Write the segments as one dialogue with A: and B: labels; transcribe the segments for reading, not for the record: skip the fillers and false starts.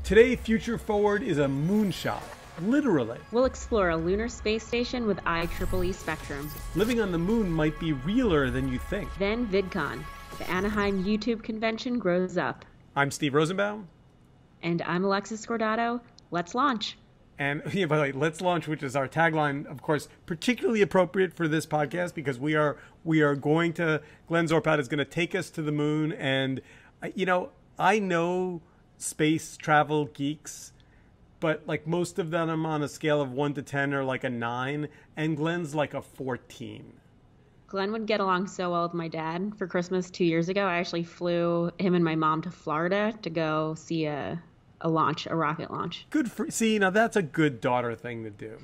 A: Today, Future Forward is a moonshot, literally.
B: We'll explore a lunar space station with IEEE spectrum.
A: Living on the moon might be realer than you think.
B: Then VidCon, the Anaheim YouTube Convention Grows up.
A: I'm Steve Rosenbaum.
B: And I'm Alexa Scordato. Let's launch.
A: And yeah, by the way, let's launch, which is our tagline, of course, particularly appropriate for this podcast because we are going to, Glenn Zorpette is going to take us to the moon. And, you know, I know space travel geeks, but like most of them, I'm on a scale of 1 to 10 or like a 9, and Glenn's like a 14.
B: Glenn would get along so well with my dad. For Christmas 2 years ago, I actually flew him and my mom to Florida to go see a rocket launch.
A: Good for, see, now that's a good daughter thing to do.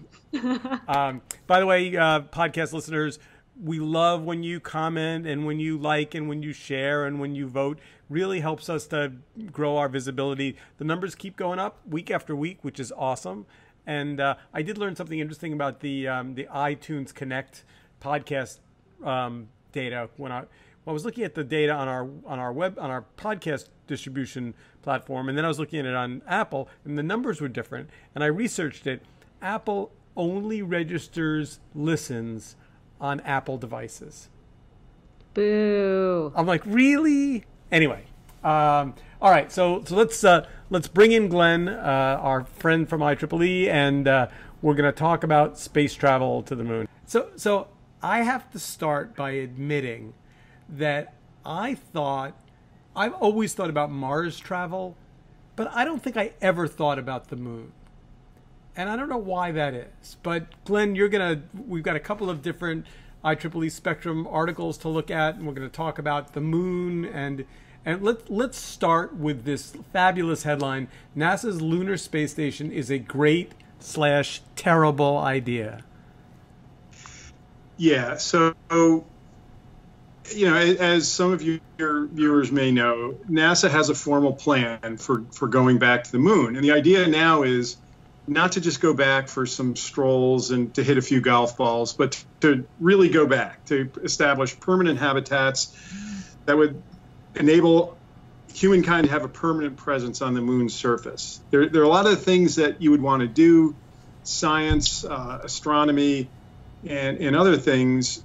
A: By the way, podcast listeners, we love when you comment and when you like and when you share and when you vote. Really helps us to grow our visibility. The numbers keep going up week after week, which is awesome. And I did learn something interesting about the iTunes Connect podcast data when I was looking at the data on our podcast distribution platform, and then I was looking at it on Apple, and the numbers were different. And I researched it. Apple only registers listens on Apple devices.
B: Boo!
A: I'm like, really? Anyway, all right. So let's bring in Glenn, our friend from IEEE, and we're going to talk about space travel to the moon. So I have to start by admitting that I've always thought about Mars travel, but I don't think I ever thought about the moon. And I don't know why that is. But Glenn, we've got a couple of different IEEE Spectrum articles to look at, and we're going to talk about the moon. And let's start with this fabulous headline: NASA's Lunar Space Station is a great/terrible idea.
C: Yeah, so, you know, as some of your viewers may know, NASA has a formal plan for going back to the moon. And the idea now is not to just go back for some strolls and to hit a few golf balls, but to really go back, to establish permanent habitats that would enable humankind to have a permanent presence on the moon's surface. There are a lot of things that you would want to do, science, astronomy, and other things.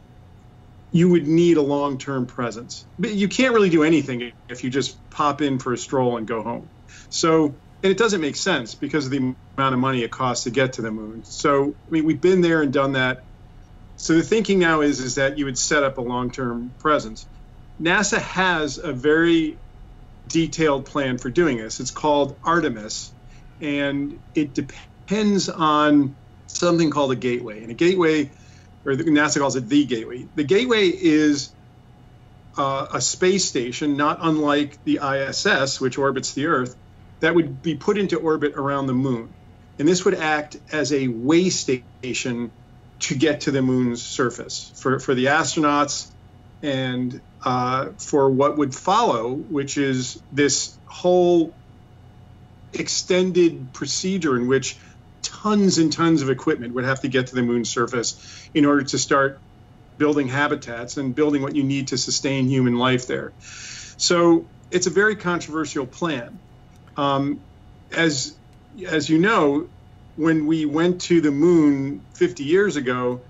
C: You would need a long-term presence. But you can't really do anything if you just pop in for a stroll and go home. So, and it doesn't make sense because of the amount of money it costs to get to the moon. So, I mean, we've been there and done that. So the thinking now is that you would set up a long-term presence. NASA has a very detailed plan for doing this. It's called Artemis, and it depends on something called a gateway. And a gateway, or NASA calls it the gateway. The gateway is a space station, not unlike the ISS, which orbits the Earth, that would be put into orbit around the moon. And this would act as a way station to get to the moon's surface for the astronauts and for what would follow, which is this whole extended procedure in which tons and tons of equipment would have to get to the moon's surface in order to start building habitats and building what you need to sustain human life there. So it's a very controversial plan. As you know, when we went to the moon 50 years ago,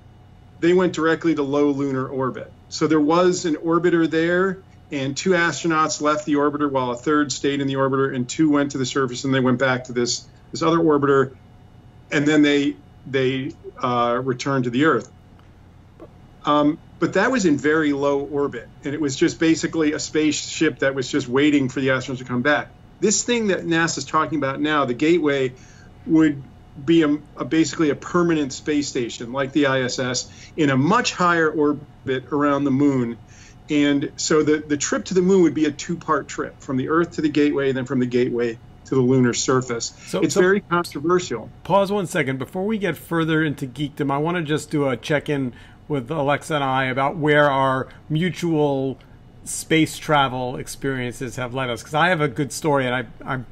C: they went directly to low lunar orbit. So there was an orbiter there, and 2 astronauts left the orbiter while a 3rd stayed in the orbiter, and 2 went to the surface, and they went back to this other orbiter. And then they returned to the Earth. But that was in very low orbit, and it was just basically a spaceship that was just waiting for the astronauts to come back. This thing that NASA's talking about now, the Gateway, would be basically a permanent space station like the ISS in a much higher orbit around the moon. And so the trip to the moon would be a 2-part trip, from the Earth to the Gateway, and then from the Gateway to the lunar surface. So it's very controversial.
A: Pause 1 second. Before we get further into geekdom, I want to just do a check-in with Alexa and I about where our mutual space travel experiences have led us. Because I have a good story, and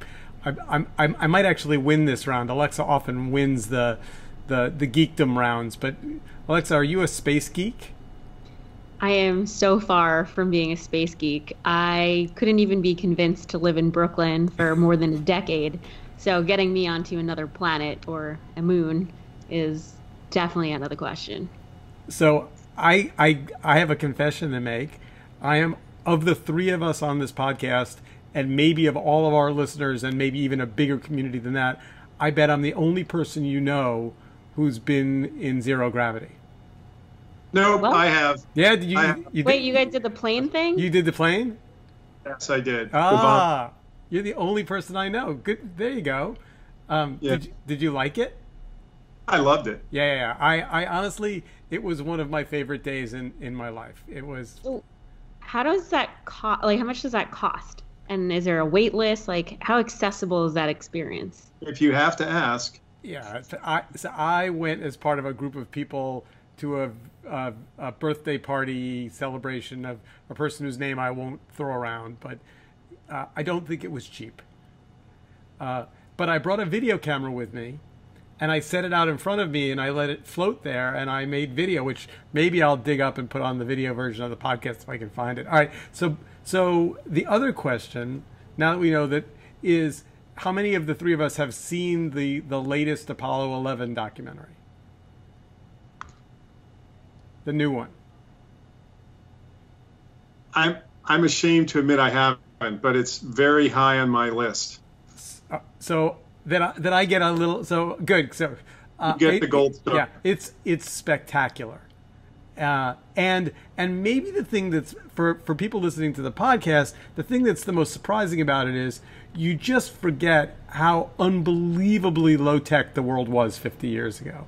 A: I might actually win this round. Alexa often wins the geekdom rounds. But Alexa, are you a space geek?
B: I am so far from being a space geek. I couldn't even be convinced to live in Brooklyn for more than a decade. So getting me onto another planet or a moon is definitely another question.
A: So I have a confession to make. I am, of the three of us on this podcast, and maybe of all of our listeners, and maybe even a bigger community than that, I bet I'm the only person you know who's been in zero gravity.
C: No,
B: What?
C: I have.
A: Yeah, did you?
B: Wait, you guys did the plane thing?
A: You did the plane?
C: Yes, I did.
A: Ah, you're the only person I know. Good. There you go.
C: Yeah.
A: Did you like it?
C: I loved it.
A: Yeah. I honestly, it was one of my favorite days in my life. It was.
B: So how does that cost? Like, how much does that cost? And is there a wait list? Like, how accessible is that experience?
C: If you have to ask.
A: Yeah, so I went as part of a group of people to a birthday party celebration of a person whose name I won't throw around, but I don't think it was cheap. But I brought a video camera with me, and I set it out in front of me, and I let it float there, and I made video, which maybe I'll dig up and put on the video version of the podcast if I can find it. All right, so the other question, now that we know that, is how many of the three of us have seen the latest Apollo 11 documentary? The new one.
C: I'm ashamed to admit I haven't, but it's very high on my list.
A: So that I get a little, so good. So
C: You get the gold star.
A: Yeah, it's spectacular. And maybe the thing that's for people listening to the podcast, the thing that's the most surprising about it is you just forget how unbelievably low tech the world was 50 years ago.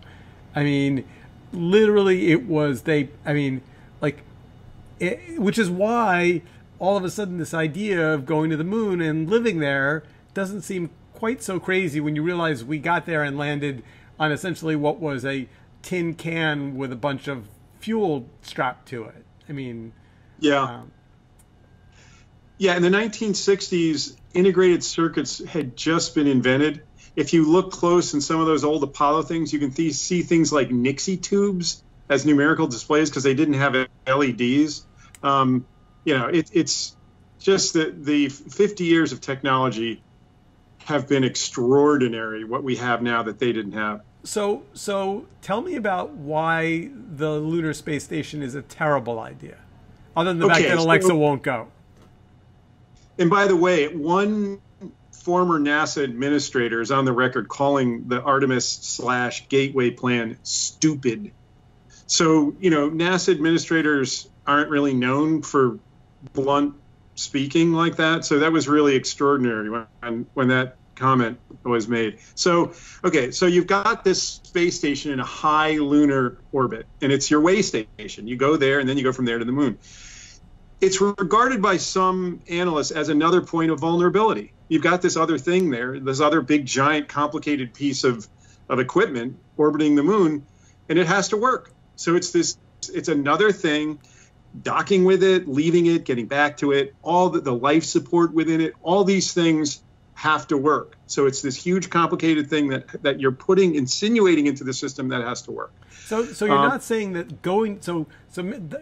A: I mean, literally, it was which is why all of a sudden this idea of going to the moon and living there doesn't seem quite so crazy when you realize we got there and landed on essentially what was a tin can with a bunch of fuel strapped to it. I mean,
C: yeah. Yeah, in the 1960s, integrated circuits had just been invented. If you look close in some of those old Apollo things, you can see things like Nixie tubes as numerical displays because they didn't have LEDs. It's just that the 50 years of technology have been extraordinary, what we have now that they didn't have.
A: So tell me about why the Lunar Space Station is a terrible idea, other than the fact that Alexa won't go.
C: And by the way, one former NASA administrator is on the record calling the Artemis/Gateway plan stupid. So, NASA administrators aren't really known for blunt speaking like that. So that was really extraordinary when that comment was made. So you've got this space station in a high lunar orbit, and it's your way station. You go there, and then you go from there to the moon. It's regarded by some analysts as another point of vulnerability. You've got this other thing there, this other big, giant, complicated piece of equipment orbiting the moon, and it has to work. So it's another thing, docking with it, leaving it, getting back to it, all the life support within it, all these things have to work. So it's this huge, complicated thing that you're insinuating into the system that has to work.
A: So you're not saying that going, so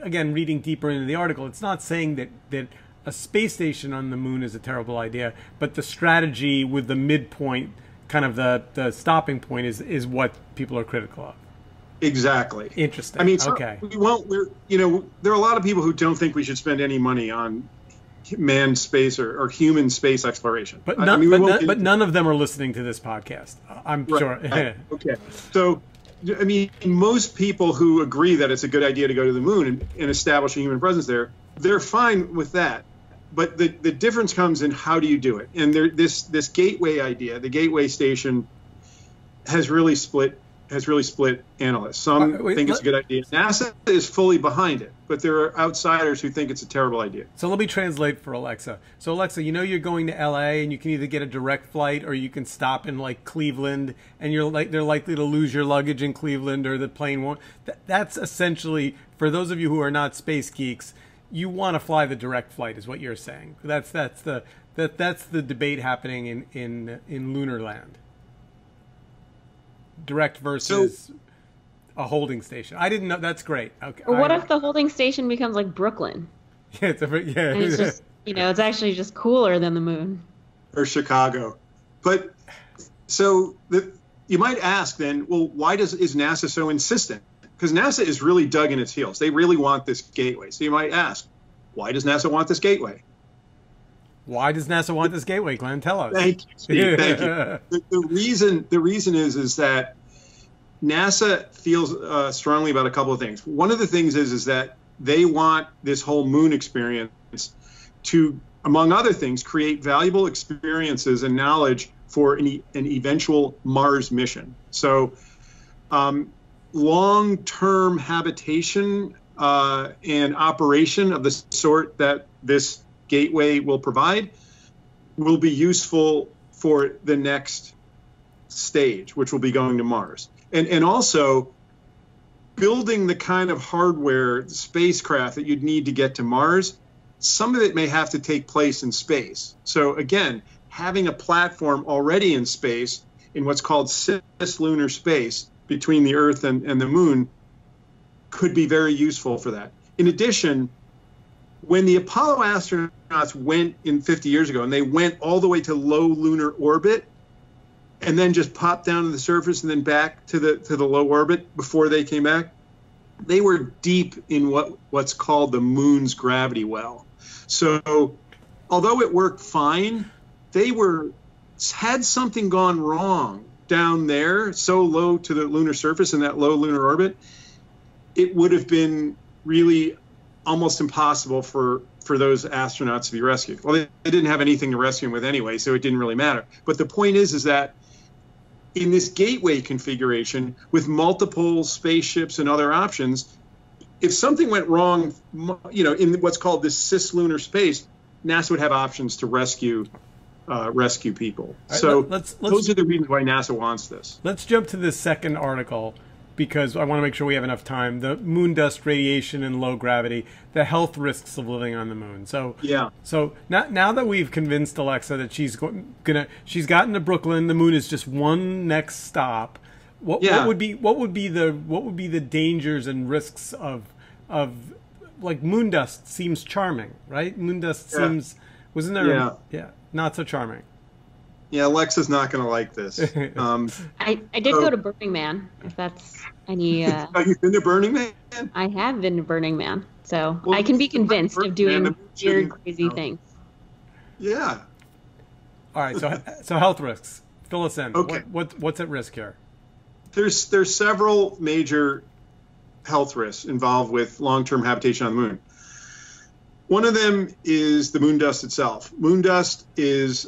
A: again, reading deeper into the article, it's not saying that a space station on the moon is a terrible idea, but the strategy with the midpoint, kind of the stopping point is what people are critical of.
C: Exactly.
A: Interesting.
C: I mean,
A: okay.
C: There are a lot of people who don't think we should spend any money on manned space or human space exploration.
A: But none of them are listening to this podcast. I'm sure.
C: Right. Okay. So, I mean, most people who agree that it's a good idea to go to the moon and establish a human presence there, they're fine with that. But the difference comes in how do you do it? And this gateway idea, the gateway station, has really split analysts. Some think it's a good idea. NASA is fully behind it, but there are outsiders who think it's a terrible idea.
A: So let me translate for Alexa. So Alexa, you're going to LA and you can either get a direct flight or you can stop in like Cleveland and they're likely to lose your luggage in Cleveland or the plane won't. That's essentially, for those of you who are not space geeks, you want to fly the direct flight is what you're saying. That's the debate happening in lunar land. Direct versus a holding station. I didn't know. That's great. Okay.
B: Or what if the holding station becomes like Brooklyn?
A: Yeah, yeah.
B: And it's just, it's actually just cooler than the moon.
C: Or Chicago. But so you might ask then, well, why is NASA so insistent? Because NASA is really dug in its heels. They really want this gateway. So you might ask, why does NASA want this gateway?
A: Why does NASA want this gateway, Glenn? Tell us.
C: Thank you, Steve. Thank you. The reason is that NASA feels strongly about a couple of things. One of the things is that they want this whole moon experience to, among other things, create valuable experiences and knowledge for an eventual Mars mission. So long-term habitation and operation of the sort that this gateway will provide will be useful for the next stage, which will be going to Mars. And also building the kind of hardware, spacecraft that you'd need to get to Mars, some of it may have to take place in space. So again, having a platform already in space in what's called cislunar space between the Earth and the moon could be very useful for that. In addition, when the Apollo astronauts went in 50 years ago, and they went all the way to low lunar orbit, and then just popped down to the surface and then back to the low orbit before they came back, they were deep in what's called the moon's gravity well. So although it worked fine, had something gone wrong down there, so low to the lunar surface in that low lunar orbit, it would have been really almost impossible for those astronauts to be rescued. Well, they didn't have anything to rescue them with anyway, so it didn't really matter. But the point is that in this gateway configuration with multiple spaceships and other options, if something went wrong, in what's called this cislunar space, NASA would have options to rescue people. Right, so those are the reasons why NASA wants this.
A: Let's jump to the second article, because I want to make sure we have enough time. The moon dust, radiation, and low gravity, the health risks of living on the moon. So
C: yeah.
A: So now that we've convinced Alexa that she's gotten to Brooklyn, the moon is just one next stop. What would be the dangers and risks of like moon dust? Seems charming, right? Moon dust seems not so charming.
C: Yeah, Alexa's not going to like this.
B: I did go to Burning Man, if that's any...
C: Have you been to Burning Man?
B: I have been to Burning Man, so I can be convinced of doing weird, crazy things.
C: Yeah.
A: All right, so health risks. Fill us in.
C: Okay.
A: What's at risk here?
C: There's several major health risks involved with long-term habitation on the moon. One of them is the moon dust itself. Moon dust is...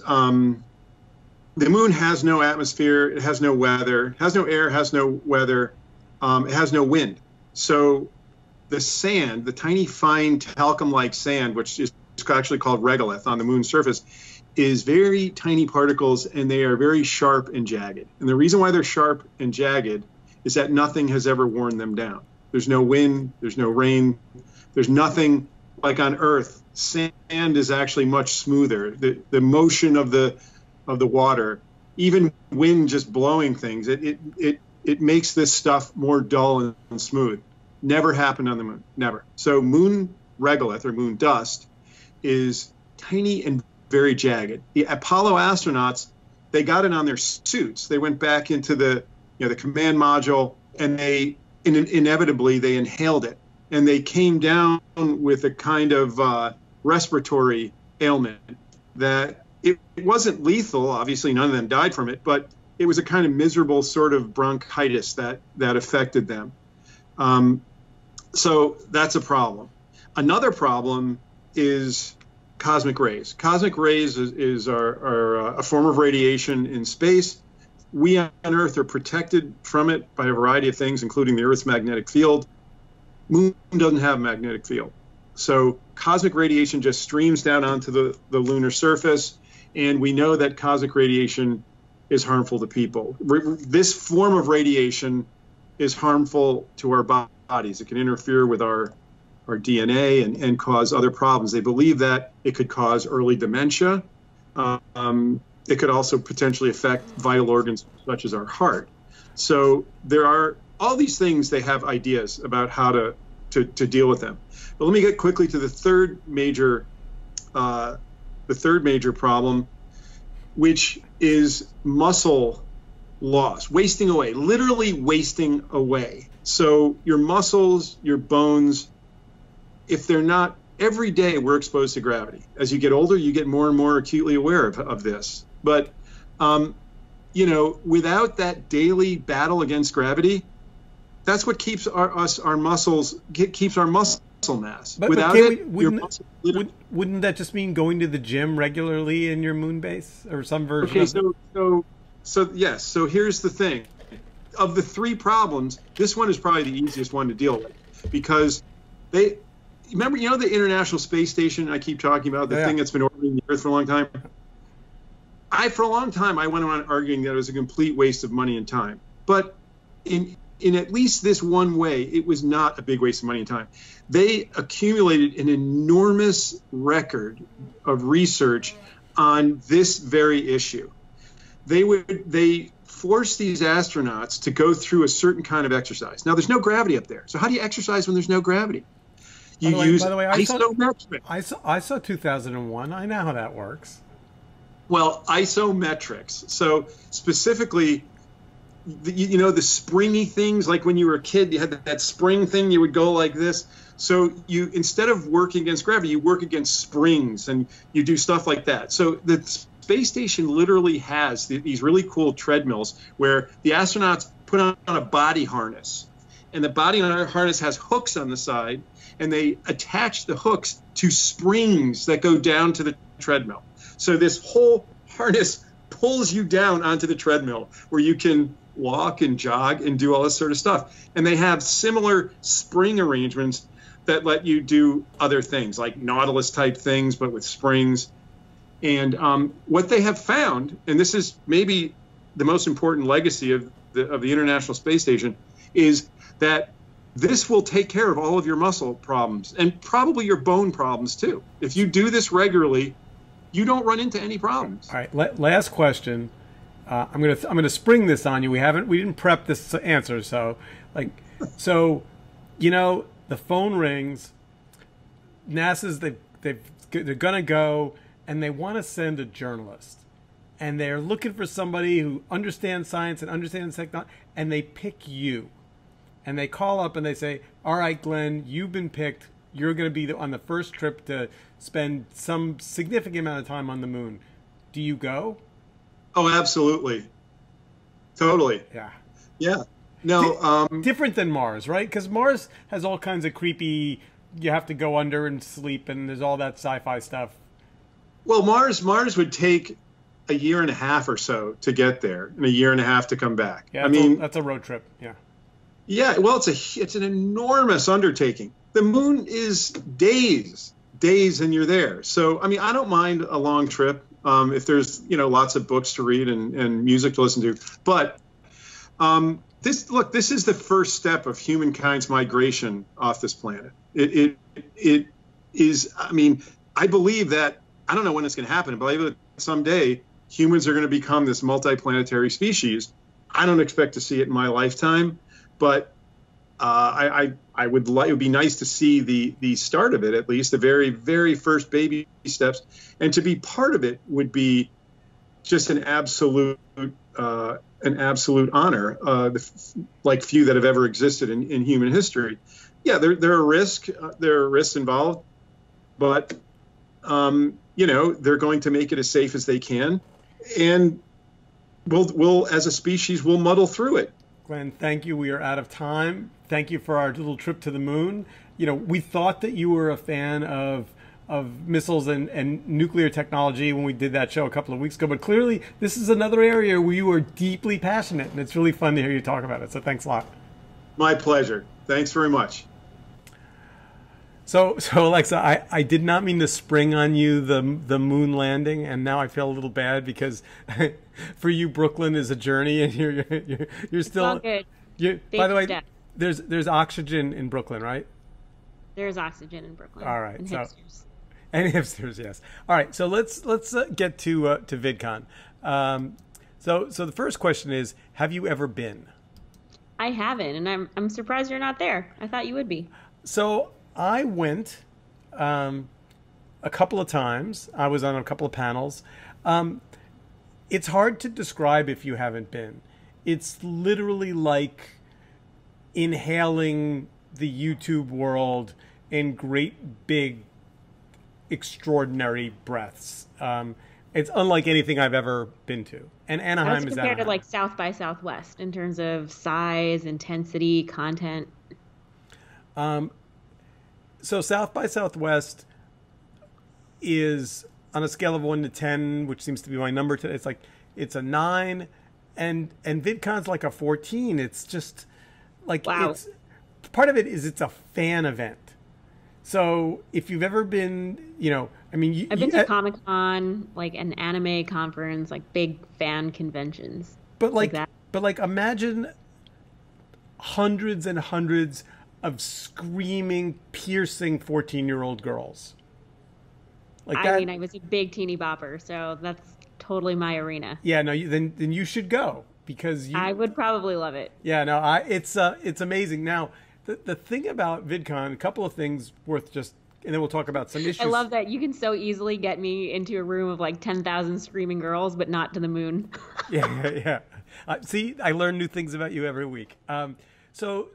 C: the moon has no atmosphere, it has no weather, it has no air, it has no weather, it has no wind. So the sand, the tiny fine talcum-like sand, which is actually called regolith on the moon's surface, is very tiny particles, and they are very sharp and jagged. And the reason why they're sharp and jagged is that nothing has ever worn them down. There's no wind, there's no rain, there's nothing like on Earth. Sand is actually much smoother. The motion of the water, even wind just blowing things, it makes this stuff more dull and smooth. Never happened on the moon, never. So moon regolith, or moon dust, is tiny and very jagged. The Apollo astronauts, they got it on their suits. They went back into the command module, and inevitably they inhaled it, and they came down with a kind of respiratory ailment that it wasn't lethal. Obviously, none of them died from it, but it was a kind of miserable sort of bronchitis that affected them. So that's a problem. Another problem is cosmic rays. Cosmic rays are a form of radiation in space. We on Earth are protected from it by a variety of things, including the Earth's magnetic field. Moon doesn't have a magnetic field. So cosmic radiation just streams down onto the lunar surface, and we know that cosmic radiation is harmful to people. This form of radiation is harmful to our bodies. It can interfere with our DNA and cause other problems. They believe that it could cause early dementia. It could also potentially affect vital organs such as our heart. So there are all these things, they have ideas about how to deal with them. But let me get quickly to the third major problem, which is muscle loss, wasting away, literally wasting away. So your muscles, your bones, if they're not, every day we're exposed to gravity. As you get older, you get more and more acutely aware of this. But, you know, without that daily battle against gravity, that's what keeps our muscle mass.
A: But
C: Without it, your muscle
A: wouldn't that just mean going to the gym regularly in your moon base or some version?
C: Okay, so yes. So here's the thing: of the three problems, this one is probably the easiest one to deal with, because remember, you know, the International Space Station I keep talking about, the thing that's been orbiting the Earth for a long time. For a long time, I went around arguing that it was a complete waste of money and time. But in at least this one way, it was not a big waste of money and time. They accumulated an enormous record of research on this very issue. They forced these astronauts to go through a certain kind of exercise. Now, there's no gravity up there. So how do you exercise when there's no gravity? You use isometrics.
A: I saw 2001. I know how that works.
C: Well, isometrics. So specifically, you know, the springy things, like when you were a kid, you had that spring thing, you would go like this. So you, instead of working against gravity, you work against springs, and you do stuff like that. So the space station literally has these really cool treadmills where the astronauts put on a body harness, and the body harness has hooks on the side, and they attach the hooks to springs that go down to the treadmill. So this whole harness pulls you down onto the treadmill where you can walk and jog and do all this sort of stuff. And they have similar spring arrangements that let you do other things, like Nautilus type things, but with springs. And what they have found, and this is maybe the most important legacy of the International Space Station, is that this will take care of all of your muscle problems and probably your bone problems too. If you do this regularly, you don't run into any problems.
A: All right, last question. I'm gonna spring this on you. We didn't prep this answer, so you know, the phone rings. NASA's they're gonna go, and they want to send a journalist, and they're looking for somebody who understands science and understands technology, and they pick you, and they call up and they say, "All right, Glenn, you've been picked. You're going to be on the first trip to spend some significant amount of time on the moon." Do you go?
C: Oh, absolutely. Totally.
A: Yeah.
C: Yeah. No.
A: Different than Mars, right? Because Mars has all kinds of creepy, you have to go under and sleep, and there's all that sci-fi stuff.
C: Well, Mars would take a year and a half or so to get there, and a year and a half to come back.
A: Yeah, that's a road trip. Yeah. Yeah.
C: Well, it's an enormous undertaking. The moon is days, and you're there. So, I mean, I don't mind a long trip if there's, you know, lots of books to read and music to listen to. But this is the first step of humankind's migration off this planet. It is. I mean, I believe that. I don't know when it's going to happen, but I believe that someday humans are going to become this multiplanetary species. I don't expect to see it in my lifetime, but it would be nice to see the start of it, at least the very, very first baby steps, and to be part of it would be just an absolute honor, like few that have ever existed in human history. Yeah, there are risks involved, but you know, they're going to make it as safe as they can, and we'll as a species we'll muddle through it.
A: Glenn, thank you. We are out of time. Thank you for our little trip to the moon. You know, we thought that you were a fan of missiles and nuclear technology when we did that show a couple of weeks ago, but clearly this is another area where you are deeply passionate, and it's really fun to hear you talk about it. So thanks a lot.
C: My pleasure. Thanks very much.
A: So Alexa, I did not mean to spring on you the moon landing, and now I feel a little bad because for you Brooklyn is a journey, and you're still
B: all good.
A: By the way, there's oxygen in Brooklyn, right?
B: There's oxygen in Brooklyn.
A: All right,
B: and hipsters.
A: And hipsters, yes. All right, so let's get to VidCon. So the first question is, have you ever been?
B: I haven't, and I'm surprised you're not there. I thought you would be.
A: So I went a couple of times. I was on a couple of panels. It's hard to describe if you haven't been. It's literally like inhaling the YouTube world in great, big, extraordinary breaths. It's unlike anything I've ever been to. And Anaheim is
B: compared
A: Anaheim.
B: to like South by Southwest in terms of size, intensity, content.
A: So South by Southwest is on a scale of 1 to 10, which seems to be my number today. It's a 9, and VidCon's like a 14. It's just like,
B: wow.
A: It's part of it is it's a fan event. So if you've ever been, I've
B: been to Comic-Con, like an anime conference, like big fan conventions.
A: But
B: like that.
A: But like imagine hundreds and hundreds of screaming, piercing 14-year-old girls. Like that.
B: I mean, I was a big teeny bopper, so that's totally my arena.
A: Yeah, no, then you should go because
B: I would probably love it.
A: Yeah, no, it's amazing. Now, the thing about VidCon, a couple of things worth just, and then we'll talk about some issues.
B: I love that you can so easily get me into a room of like 10,000 screaming girls, but not to the moon.
A: Yeah. See, I learn new things about you every week. So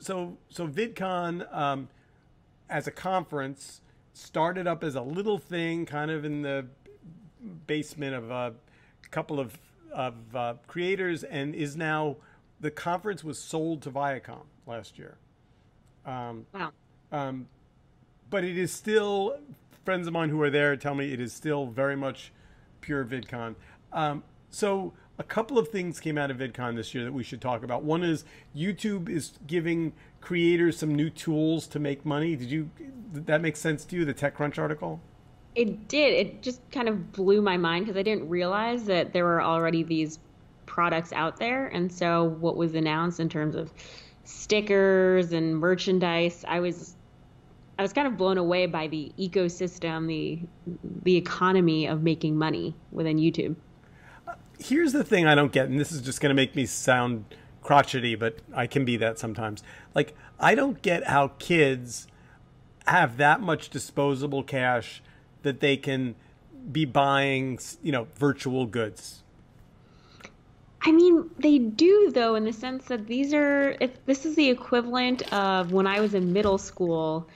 A: VidCon, as a conference, started up as a little thing, kind of in the basement of a couple of creators, and is now, the conference was sold to Viacom last year.
B: Wow.
A: But it is still, friends of mine who are there tell me it is still very much pure VidCon. So a couple of things came out of VidCon this year that we should talk about. One is YouTube is giving creators some new tools to make money. Did that make sense to you, the TechCrunch article?
B: It did. It just kind of blew my mind because I didn't realize that there were already these products out there. And so what was announced in terms of stickers and merchandise, I was kind of blown away by the ecosystem, the economy of making money within YouTube.
A: Here's the thing I don't get, and this is just going to make me sound crotchety, but I can be that sometimes. Like, I don't get how kids have that much disposable cash that they can be buying, virtual goods.
B: I mean, they do, though, in the sense that this is the equivalent of when I was in middle school,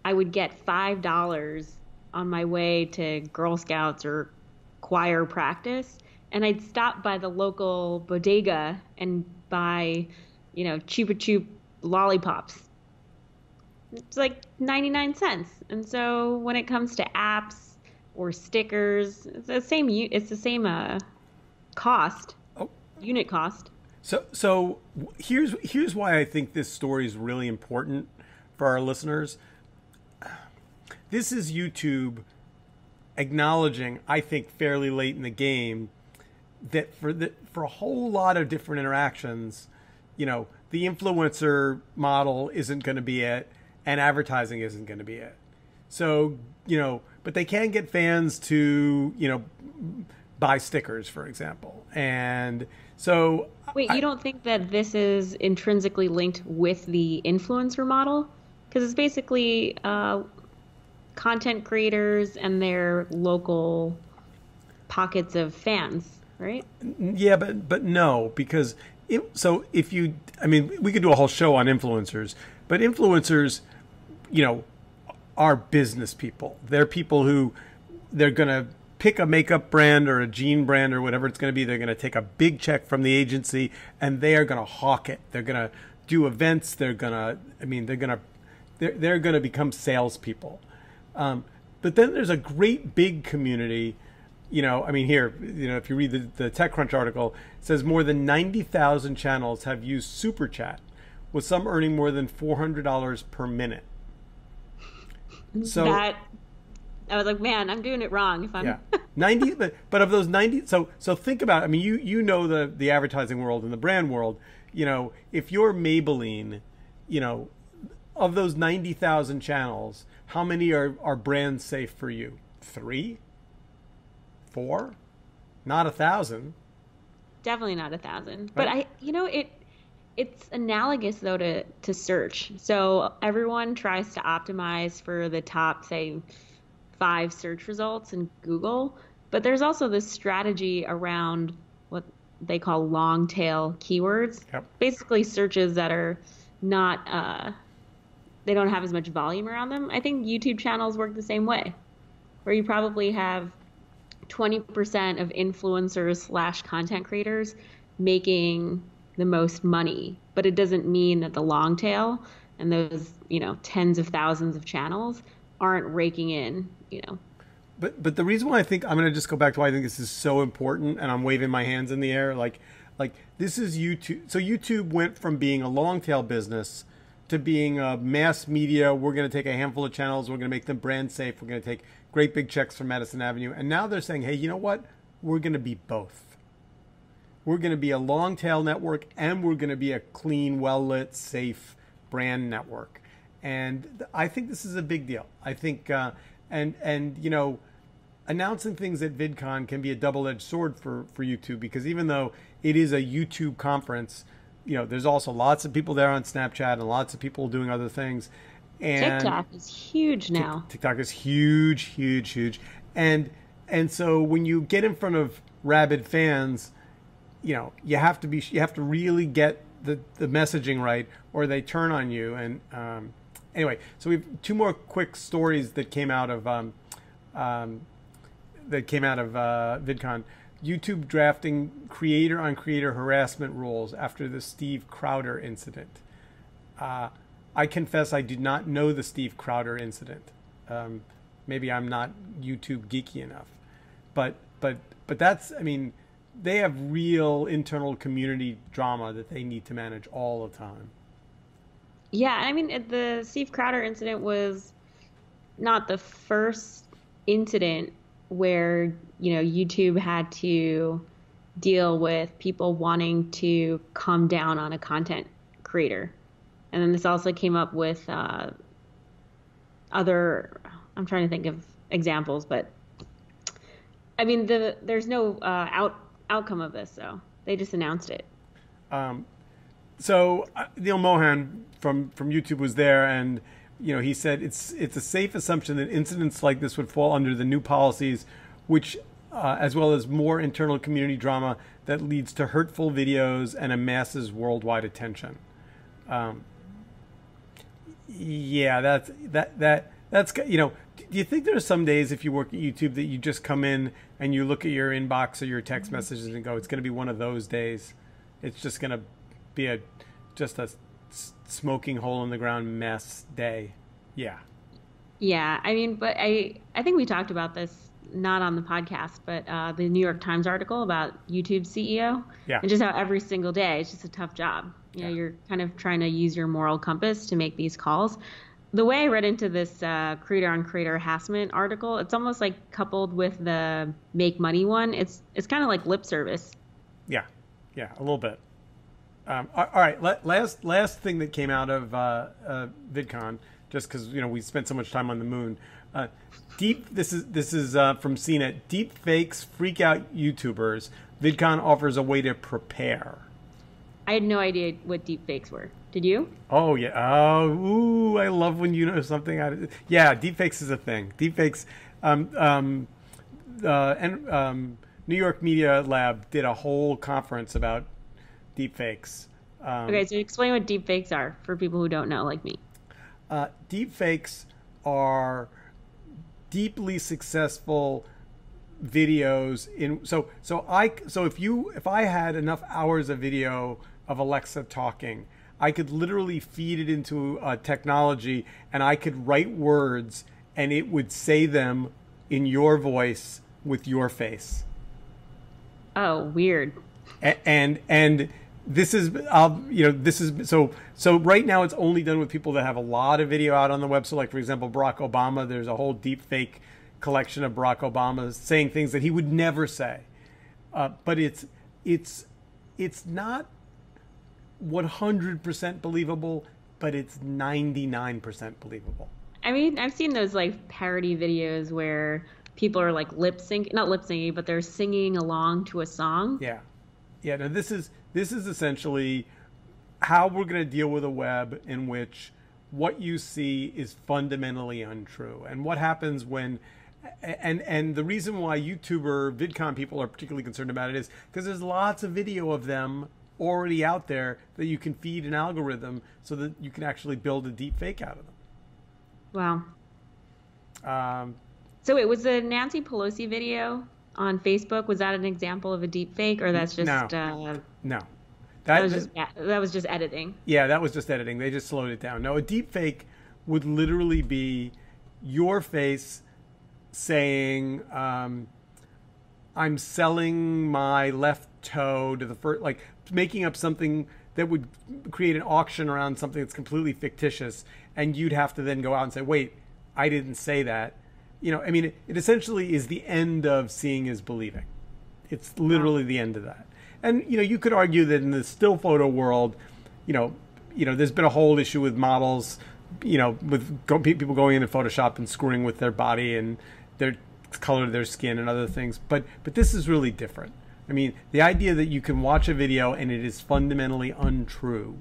B: I would get $5 on my way to Girl Scouts or choir practice, and I'd stop by the local bodega and buy, Chupa Chup lollipops. It's like 99 cents. And so when it comes to apps or stickers, it's the same cost. Unit cost.
A: So here's why I think this story is really important for our listeners. This is YouTube acknowledging, I think fairly late in the game, that for a whole lot of different interactions, the influencer model isn't going to be it, and advertising isn't going to be it. So, but they can get fans to, buy stickers, for example. And so...
B: Wait, you don't think that this is intrinsically linked with the influencer model? Because it's basically content creators and their local pockets of fans, right?
A: Yeah, but no, because we could do a whole show on influencers, but influencers, are business people. They're people who they're going to pick a makeup brand or a jean brand or whatever it's going to be. They're going to take a big check from the agency and they are going to hawk it. They're going to do events. They're going to become salespeople. But then there's a great big community. Here, if you read the TechCrunch article, it says more than 90,000 channels have used Super Chat, with some earning more than $400 per minute. So
B: I was like, man, I'm doing it wrong. If I'm
A: 90, but of those 90, so think about it. I mean, you know the advertising world and the brand world. If you're Maybelline, of those 90,000 channels, how many are brand safe for you? 3, 4, not 1,000.
B: Definitely not 1,000.
A: Right.
B: But It's analogous though to search. So everyone tries to optimize for the top, say, 5 search results in Google, but there's also this strategy around what they call long tail keywords.
A: Yep.
B: Basically searches that are not they don't have as much volume around them. I think YouTube channels work the same way, where you probably have 20% of influencers slash content creators making the most money, but it doesn't mean that the long tail and those, tens of thousands of channels aren't raking in.
A: But the reason why I think I'm going to just go back to why I think this is so important, and I'm waving my hands in the air, like this is YouTube. So YouTube went from being a long tail business to being a mass media. We're going to take a handful of channels. We're going to make them brand safe. We're going to take great big checks from Madison Avenue. And now they're saying, hey, you know what? We're going to be both. We're going to be a long tail network, and we're going to be a clean, well-lit, safe brand network. And I think this is a big deal. I think, announcing things at VidCon can be a double-edged sword for YouTube, because even though it is a YouTube conference, there's also lots of people there on Snapchat and lots of people doing other things. And
B: TikTok is huge now.
A: TikTok is huge, huge, huge. And so when you get in front of rabid fans, you have to really get the messaging right, or they turn on you. And anyway, so we have 2 more quick stories that came out of VidCon. YouTube drafting creator-on-creator harassment rules after the Steve Crowder incident. I confess I did not know the Steve Crowder incident. Maybe I'm not YouTube geeky enough, but that's, they have real internal community drama that they need to manage all the time.
B: Yeah, the Steve Crowder incident was not the first incident where, YouTube had to deal with people wanting to come down on a content creator. And then this also came up with other, I'm trying to think of examples, but there's no outcome of this, so they just announced it.
A: So Neil Mohan from YouTube was there, and he said it's a safe assumption that incidents like this would fall under the new policies, which as well as more internal community drama that leads to hurtful videos and amasses worldwide attention. Yeah, that's do you think there are some days if you work at YouTube that you just come in and you look at your inbox or your text messages and go, it's going to be one of those days. It's just going to be just a smoking hole in the ground mess day. Yeah.
B: Yeah, but I think we talked about this, not on the podcast, but the New York Times article about YouTube's CEO.
A: Yeah.
B: And just how every single day it's just a tough job. You're kind of trying to use your moral compass to make these calls. The way I read into this creator-on-creator harassment article, it's almost like coupled with the make money one. It's kind of like lip service. Yeah,
A: a little bit. All right, last thing that came out of VidCon, just because we spent so much time on the moon. This is from CNET. Deep fakes freak out YouTubers. VidCon offers a way to prepare.
B: I had no idea what deep fakes were. Did you?
A: Oh yeah. Oh, ooh, I love when you know something. Yeah, deep fakes is a thing. Deep fakes. New York Media Lab did a whole conference about deep fakes.
B: Okay, so explain what deep fakes are for people who don't know, like me.
A: Deep fakes are deeply successful videos if I had enough hours of video of Alexa talking, I could literally feed it into technology, and I could write words and it would say them in your voice with your face.
B: Oh, weird.
A: And this is so right now it's only done with people that have a lot of video out on the web. So like, for example, Barack Obama, there's a whole deep fake collection of Barack Obama saying things that he would never say. But it's not 100% believable, but it's 99% believable.
B: I've seen those like parody videos where people are like not lip syncing, but they're singing along to a song.
A: Yeah. No, this is essentially how we're going to deal with a web in which what you see is fundamentally untrue, and what happens when, and the reason why YouTuber VidCon people are particularly concerned about it is because there's lots of video of them already out there that you can feed an algorithm so that you can actually build a deep fake out of them.
B: Wow. So it was the Nancy Pelosi video on Facebook. Was that an example of a deep fake, or that's just
A: no?
B: That was just editing.
A: Yeah, that was just editing. They just slowed it down. No, a deep fake would literally be your face saying, I'm selling my left toe to the first, like making up something that would create an auction around something that's completely fictitious, and you'd have to then go out and say, wait, I didn't say that. You know, I mean, it essentially is the end of seeing is believing. It's literally the end of that. And, you know, you could argue that in the still photo world, you know, there's been a whole issue with models, you know, with people going into Photoshop and screwing with their body and their color of their skin and other things. But this is really different. I mean, the idea that you can watch a video and it is fundamentally untrue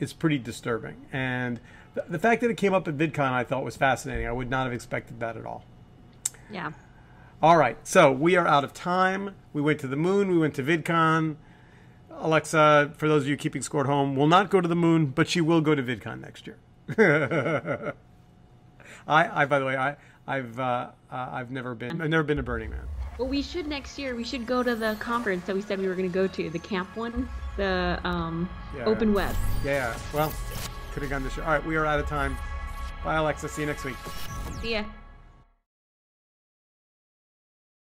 A: is pretty disturbing. And the fact that it came up at VidCon I thought was fascinating. I would not have expected that at all.
B: Yeah.
A: All right, so we are out of time. We went to the moon. We went to VidCon. Alexa, for those of you keeping score at home, will not go to the moon, but she will go to VidCon next year. By the way, I've never been to Burning Man.
B: Well, we should next year. We should go to the conference that we said we were going to go to, the camp one, the Open Web.
A: Yeah. Well, could have gone this year. All right, we are out of time. Bye, Alexa. See you next week.
B: See ya.